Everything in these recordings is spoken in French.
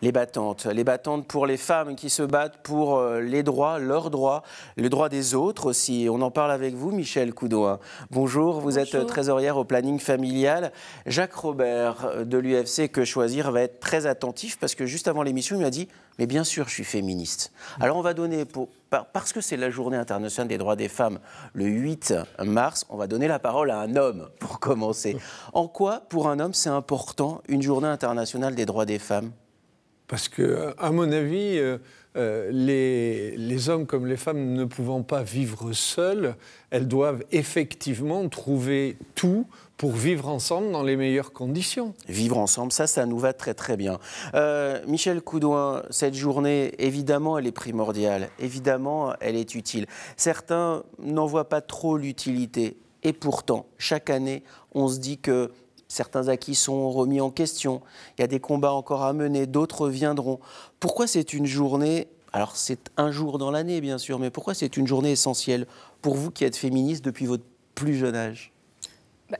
Les battantes pour les femmes qui se battent pour les droits, leurs droits, le droit des autres aussi. On en parle avec vous, Michèle Coudouin. Bonjour, vous êtes trésorière au planning familial. Jacques Robert de l'UFC Que Choisir va être très attentif parce que juste avant l'émission, il m'a dit « Mais bien sûr, je suis féministe ». Alors on va donner, parce que c'est la journée internationale des droits des femmes, le 8 mars, on va donner la parole à un homme pour commencer. En quoi, pour un homme, c'est important une journée internationale des droits des femmes ? Parce que, à mon avis, les hommes comme les femmes ne pouvant pas vivre seuls, elles doivent effectivement trouver tout pour vivre ensemble dans les meilleures conditions. Vivre ensemble, ça nous va très très bien. Michèle Coudouin, cette journée, évidemment, elle est primordiale, évidemment, elle est utile. Certains n'en voient pas trop l'utilité. Et pourtant, chaque année, on se dit que certains acquis sont remis en question. Il y a des combats encore à mener, d'autres viendront. Pourquoi c'est une journée, alors c'est un jour dans l'année bien sûr, mais pourquoi c'est une journée essentielle pour vous qui êtes féministe depuis votre plus jeune âge ?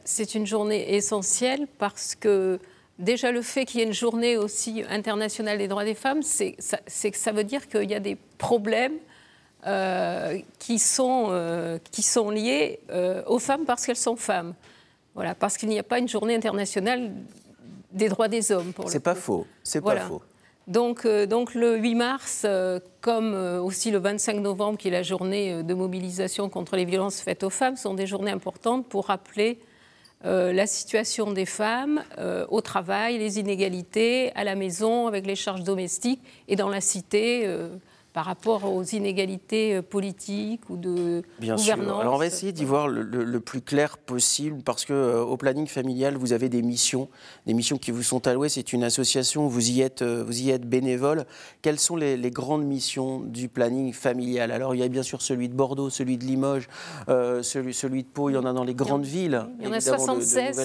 C'est une journée essentielle parce que déjà le fait qu'il y ait une journée aussi internationale des droits des femmes, c'est que ça veut dire qu'il y a des problèmes qui sont liés aux femmes parce qu'elles sont femmes. Voilà, parce qu'il n'y a pas une journée internationale des droits des hommes. C'est pas faux, c'est pas faux. Donc le 8 mars, comme aussi le 25 novembre, qui est la journée de mobilisation contre les violences faites aux femmes, sont des journées importantes pour rappeler la situation des femmes au travail, les inégalités, à la maison, avec les charges domestiques et dans la cité, par rapport aux inégalités politiques ou de Bien gouvernance. Sûr. Alors on va essayer d'y voir le plus clair possible parce qu'au planning familial, vous avez des missions qui vous sont allouées. C'est une association, vous y êtes bénévole. Quelles sont les grandes missions du planning familial ? Alors il y a bien sûr celui de Bordeaux, celui de Limoges, celui de Pau, il y en a dans les grandes villes. Il y en a 76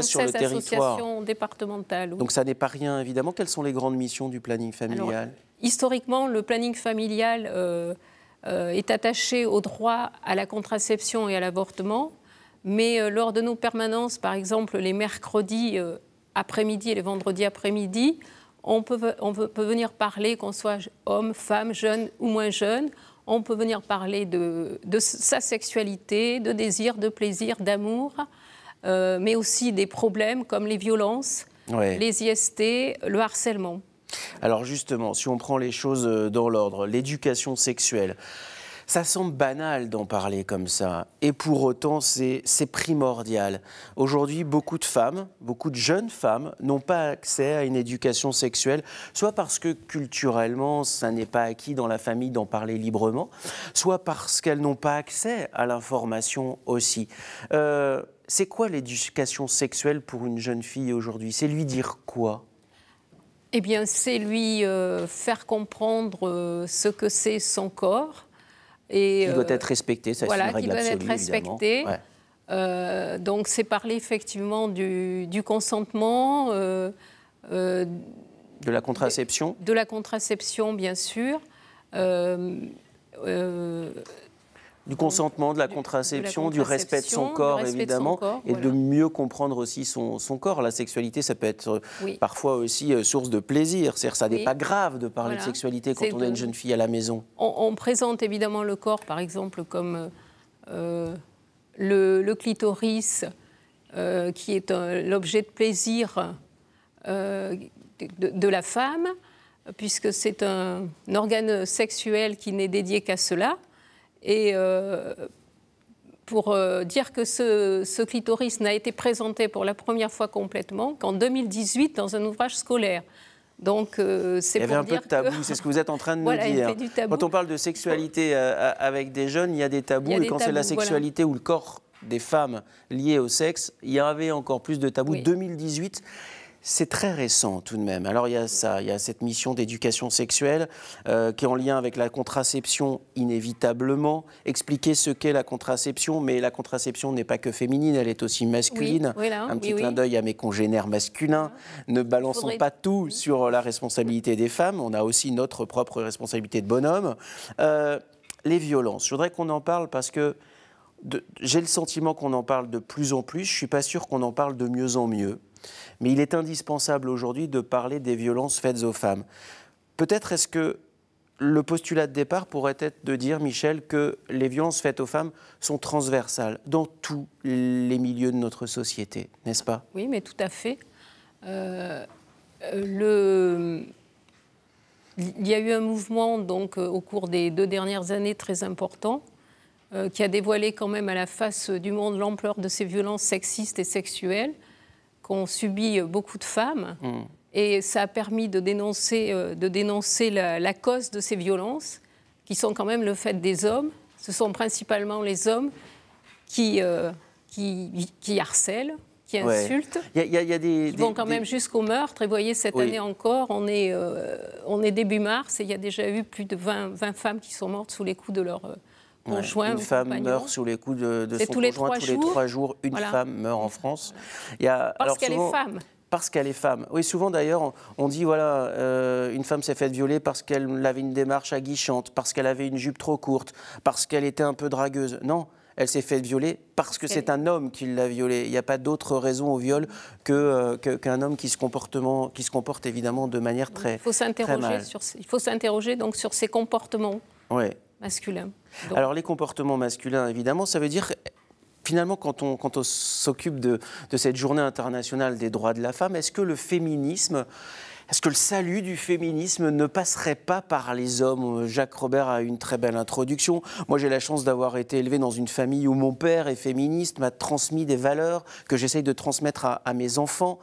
sur le territoire. Associations départementales. Oui. Donc ça n'est pas rien évidemment. Quelles sont les grandes missions du planning familial ? Alors, historiquement, le planning familial est attaché au droit à la contraception et à l'avortement, mais lors de nos permanences, par exemple les mercredis après-midi et les vendredis après-midi, on peut venir parler, qu'on soit homme, femme, jeune ou moins jeune, on peut venir parler de sa sexualité, de désir, de plaisir, d'amour, mais aussi des problèmes comme les violences, les IST, le harcèlement. Alors justement, si on prend les choses dans l'ordre, l'éducation sexuelle, ça semble banal d'en parler comme ça, et pour autant c'est primordial. Aujourd'hui, beaucoup de femmes, beaucoup de jeunes femmes n'ont pas accès à une éducation sexuelle, soit parce que culturellement, ça n'est pas acquis dans la famille d'en parler librement, soit parce qu'elles n'ont pas accès à l'information aussi. C'est quoi l'éducation sexuelle pour une jeune fille aujourd'hui ? C'est lui dire quoi ? Eh bien, c'est lui faire comprendre ce que c'est son corps. Qui doit être respecté, ça c'est une règle absolue, qui doit être respecté. Ouais. Donc, c'est parler effectivement du consentement. De la contraception. De la contraception, bien sûr. Du consentement, de la contraception, du respect de son corps, évidemment, et de mieux comprendre aussi son corps. La sexualité, ça peut être parfois aussi source de plaisir. C'est-à-dire ça n'est pas grave de parler de sexualité quand on a une jeune fille à la maison. On présente évidemment le corps, par exemple, comme le clitoris, qui est l'objet de plaisir de la femme, puisque c'est un organe sexuel qui n'est dédié qu'à cela. Et pour dire que ce clitoris n'a été présenté pour la première fois complètement qu'en 2018 dans un ouvrage scolaire. Donc, c'est pour dire il y avait un peu de tabou, c'est ce que vous êtes en train de nous dire. Quand on parle de sexualité avec des jeunes, il y a des tabous. Et quand c'est la sexualité ou le corps des femmes liées au sexe, il y avait encore plus de tabous. 2018, c'est très récent tout de même. Alors il y a ça, il y a cette mission d'éducation sexuelle qui est en lien avec la contraception inévitablement. Expliquer ce qu'est la contraception, mais la contraception n'est pas que féminine, elle est aussi masculine. Un petit clin d'œil à mes congénères masculins. Ne balançons pas tout sur la responsabilité des femmes, on a aussi notre propre responsabilité de bonhomme. Les violences, je voudrais qu'on en parle parce que j'ai le sentiment qu'on en parle de plus en plus, je ne suis pas sûr qu'on en parle de mieux en mieux. Mais il est indispensable aujourd'hui de parler des violences faites aux femmes. Peut-être est-ce que le postulat de départ pourrait être de dire, Michel, que les violences faites aux femmes sont transversales dans tous les milieux de notre société, n'est-ce pas? Oui, mais tout à fait. Il y a eu un mouvement donc, au cours des 2 dernières années très important qui a dévoilé quand même à la face du monde l'ampleur de ces violences sexistes et sexuelles qu'ont subies beaucoup de femmes. Et ça a permis de dénoncer la cause de ces violences, qui sont quand même le fait des hommes. Ce sont principalement les hommes qui harcèlent, qui insultent, qui vont quand même jusqu'au meurtre. Et vous voyez, cette année encore, on est début mars, et il y a déjà eu plus de 20 femmes qui sont mortes sous les coups de leur conjoint. Une femme meurt sous les coups de son conjoint. Tous les 3 jours, une femme meurt en France. Parce qu'elle est femme. Parce qu'elle est femme. Oui, souvent d'ailleurs, on dit, voilà, une femme s'est faite violer parce qu'elle avait une démarche aguichante, parce qu'elle avait une jupe trop courte, parce qu'elle était un peu dragueuse. Non, elle s'est faite violer parce que c'est un homme qui l'a violée. Il n'y a pas d'autre raison au viol qu'un homme qui se comporte évidemment de manière très mal. Il faut s'interroger donc sur ces comportements masculins. Donc. Alors les comportements masculins, évidemment, ça veut dire... Finalement, quand on s'occupe de cette journée internationale des droits de la femme, est-ce que le salut du féminisme ne passerait pas par les hommes? Jacques Robert a une très belle introduction. Moi, j'ai la chance d'avoir été élevé dans une famille où mon père est féministe, m'a transmis des valeurs que j'essaye de transmettre à mes enfants.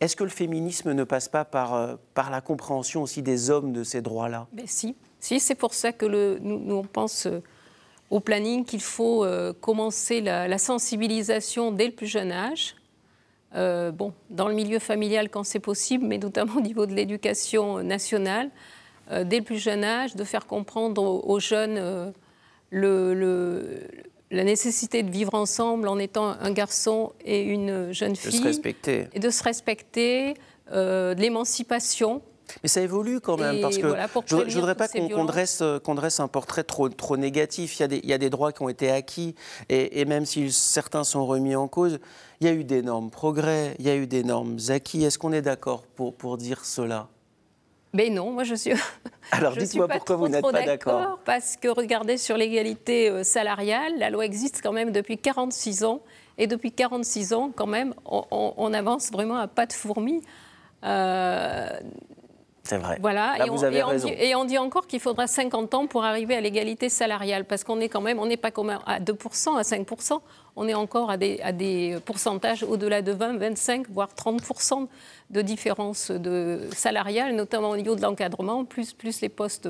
Est-ce que le féminisme ne passe pas par la compréhension aussi des hommes de ces droits-là? Mais si, c'est pour ça que nous on pense... au planning qu'il faut commencer la sensibilisation dès le plus jeune âge, dans le milieu familial quand c'est possible, mais notamment au niveau de l'éducation nationale, dès le plus jeune âge, de faire comprendre aux jeunes la nécessité de vivre ensemble en étant un garçon et une jeune fille. De se respecter. Et de se respecter, de l'émancipation. Mais ça évolue quand même, parce que je ne voudrais pas qu'on dresse un portrait trop négatif. Il y a des droits qui ont été acquis, et même si certains sont remis en cause, il y a eu d'énormes progrès, il y a eu d'énormes acquis. Est-ce qu'on est d'accord pour dire cela? Mais non, moi je suis... Alors dites-moi pourquoi vous n'êtes pas d'accord. Parce que regardez, sur l'égalité salariale, la loi existe quand même depuis 46 ans, et depuis 46 ans, quand même, on avance vraiment à pas de fourmi. C'est vrai. Voilà, là, vous avez raison. Et on dit encore qu'il faudra 50 ans pour arriver à l'égalité salariale, parce qu'on est quand même, on n'est pas comme à 2%, à 5%, on est encore à des pourcentages au-delà de 20, 25, voire 30% de différence salariale, notamment au niveau de l'encadrement. Plus les postes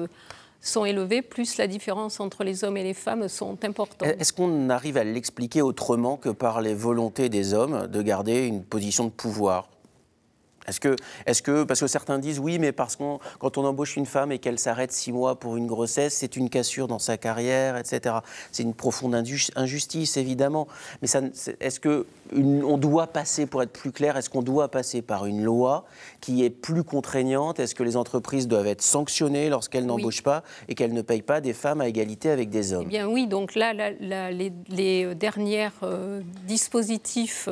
sont élevés, plus la différence entre les hommes et les femmes sont importantes. Est-ce qu'on arrive à l'expliquer autrement que par les volontés des hommes de garder une position de pouvoir ? Est-ce que, parce que certains disent oui, mais parce que quand on embauche une femme et qu'elle s'arrête 6 mois pour une grossesse, c'est une cassure dans sa carrière, etc. C'est une profonde injustice, évidemment. Mais est-ce qu'on doit passer, pour être plus clair, est-ce qu'on doit passer par une loi qui est plus contraignante? Est-ce que les entreprises doivent être sanctionnées lorsqu'elles n'embauchent pas et qu'elles ne payent pas des femmes à égalité avec des hommes? Eh bien oui, donc là, les derniers dispositifs...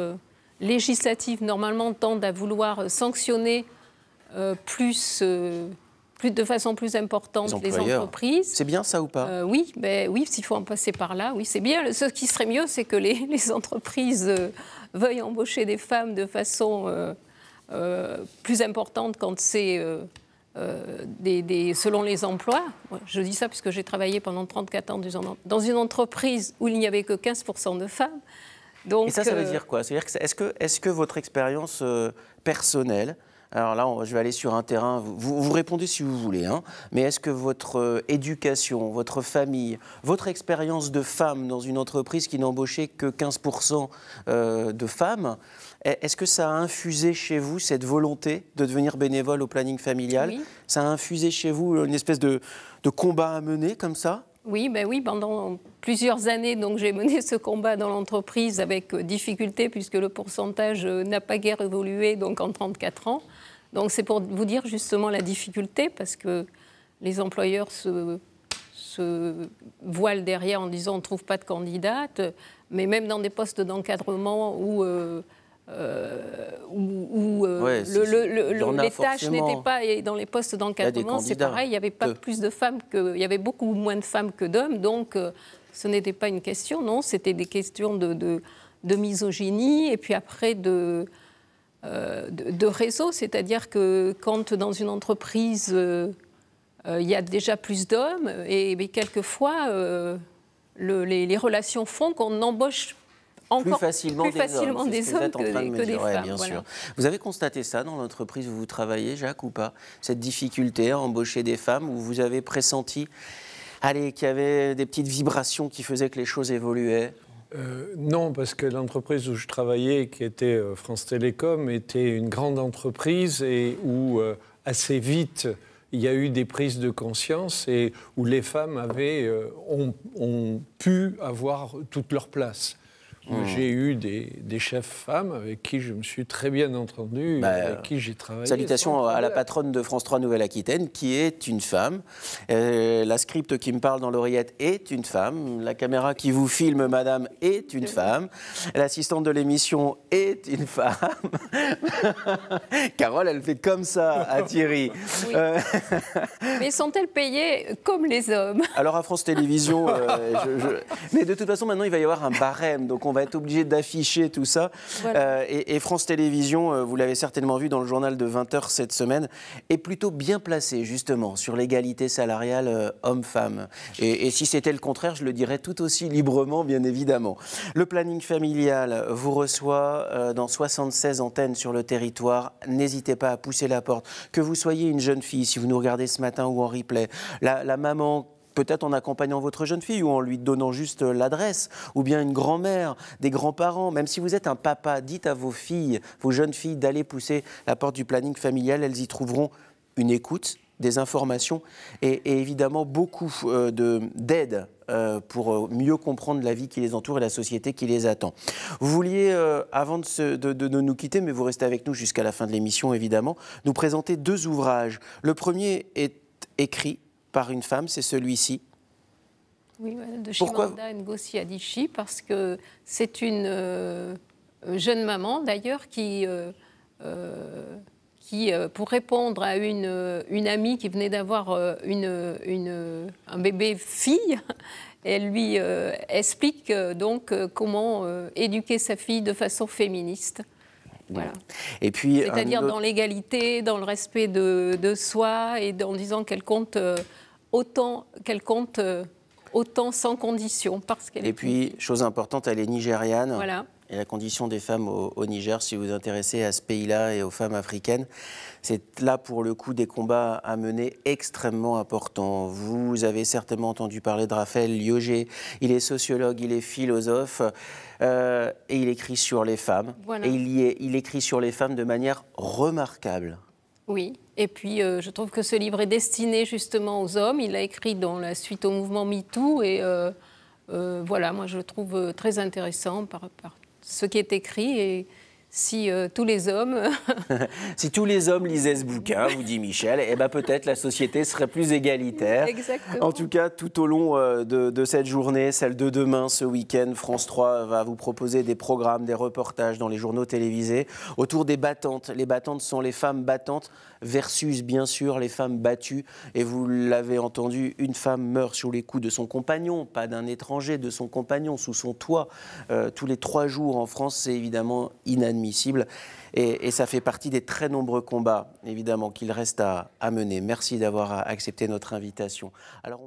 législatives, normalement, tendent à vouloir sanctionner de façon plus importante les entreprises. C'est bien ça ou pas? Oui, s'il faut en passer par là, oui, c'est bien. Ce qui serait mieux, c'est que les entreprises veuillent embaucher des femmes de façon plus importante quand c'est selon les emplois. Je dis ça parce que j'ai travaillé pendant 34 ans dans une entreprise où il n'y avait que 15% de femmes. Donc, et ça veut dire quoi? C'est-à-dire que est-ce que votre expérience personnelle, alors là je vais aller sur un terrain, vous répondez si vous voulez, hein, mais est-ce que votre éducation, votre famille, votre expérience de femme dans une entreprise qui n'embauchait que 15% de femmes, est-ce que ça a infusé chez vous cette volonté de devenir bénévole au planning familial? Oui. Ça a infusé chez vous une espèce de combat à mener comme ça? Oui, pendant plusieurs années, donc, j'ai mené ce combat dans l'entreprise avec difficulté, puisque le pourcentage n'a pas guère évolué donc, en 34 ans. Donc c'est pour vous dire justement la difficulté, parce que les employeurs se voilent derrière en disant on ne trouve pas de candidate, mais même dans des postes d'encadrement où les tâches n'étaient pas, et dans les postes d'encadrement, c'est pareil, il n'y avait pas plus de femmes il y avait beaucoup moins de femmes que d'hommes, donc ce n'était pas une question, non, c'était des questions de misogynie, et puis après de réseau, c'est-à-dire que quand dans une entreprise, il y a déjà plus d'hommes, mais quelquefois, les relations font qu'on embauche encore plus facilement des hommes que des femmes. Bien sûr. Vous avez constaté ça dans l'entreprise où vous travaillez, Jacques, ou pas? Cette difficulté à embaucher des femmes, où vous avez pressenti qu'il y avait des petites vibrations qui faisaient que les choses évoluaient? Non, parce que l'entreprise où je travaillais, qui était France Télécom, était une grande entreprise et où assez vite il y a eu des prises de conscience et où les femmes ont pu avoir toute leur place. J'ai eu des chefs femmes avec qui je me suis très bien entendu, avec qui j'ai travaillé. Salutations à la patronne de France 3 Nouvelle-Aquitaine, qui est une femme. La script qui me parle dans l'oreillette est une femme. La caméra qui vous filme, madame, est une femme. L'assistante de l'émission est une femme. Carole, elle fait comme ça à Thierry. Oui. Mais sont-elles payées comme les hommes? Alors à France Télévisions, mais de toute façon, maintenant, il va y avoir un barème. Donc on va être obligé d'afficher tout ça. Voilà. Et France Télévisions, vous l'avez certainement vu dans le journal de 20h cette semaine, est plutôt bien placé justement sur l'égalité salariale homme-femme. Et si c'était le contraire, je le dirais tout aussi librement, bien évidemment. Le planning familial vous reçoit dans 76 antennes sur le territoire. N'hésitez pas à pousser la porte. Que vous soyez une jeune fille, si vous nous regardez ce matin ou en replay, la maman, peut-être en accompagnant votre jeune fille ou en lui donnant juste l'adresse, ou bien une grand-mère, des grands-parents. Même si vous êtes un papa, dites à vos filles, vos jeunes filles, d'aller pousser la porte du planning familial. Elles y trouveront une écoute, des informations et évidemment beaucoup d'aide pour mieux comprendre la vie qui les entoure et la société qui les attend. Vous vouliez, avant de nous quitter, mais vous restez avec nous jusqu'à la fin de l'émission évidemment, nous présenter 2 ouvrages. Le premier est écrit par une femme, c'est celui-ci. Oui, de Chimamanda Ngozi Adichie, parce que c'est une jeune maman d'ailleurs qui, pour répondre à une amie qui venait d'avoir un bébé fille, elle lui explique donc comment éduquer sa fille de façon féministe. Voilà. Et puis, c'est-à-dire dans l'égalité, dans le respect de soi et en disant qu'elle compte autant sans condition parce qu'elle. Et puis, chose importante, elle est nigériane. Voilà. Et la condition des femmes au Niger, si vous vous intéressez à ce pays-là et aux femmes africaines, c'est là pour le coup des combats à mener extrêmement importants. Vous avez certainement entendu parler de Raphaël Lyogé. Il est sociologue, il est philosophe et il écrit sur les femmes. Voilà. Et il écrit sur les femmes de manière remarquable. Oui, et puis je trouve que ce livre est destiné justement aux hommes. Il l'a écrit dans la suite au mouvement MeToo et voilà, moi je le trouve très intéressant par ce qui est écrit et si tous les hommes... Si tous les hommes lisaient ce bouquin, vous dit Michel, eh ben peut-être la société serait plus égalitaire. Exactement. En tout cas, tout au long de cette journée, celle de demain, ce week-end, France 3 va vous proposer des programmes, des reportages dans les journaux télévisés autour des battantes. Les battantes sont les femmes battantes versus, bien sûr, les femmes battues. Et vous l'avez entendu, une femme meurt sous les coups de son compagnon, pas d'un étranger, de son compagnon, sous son toit. Tous les 3 jours en France, c'est évidemment inadmissible. Et ça fait partie des très nombreux combats, évidemment, qu'il reste à mener. Merci d'avoir accepté notre invitation. Alors,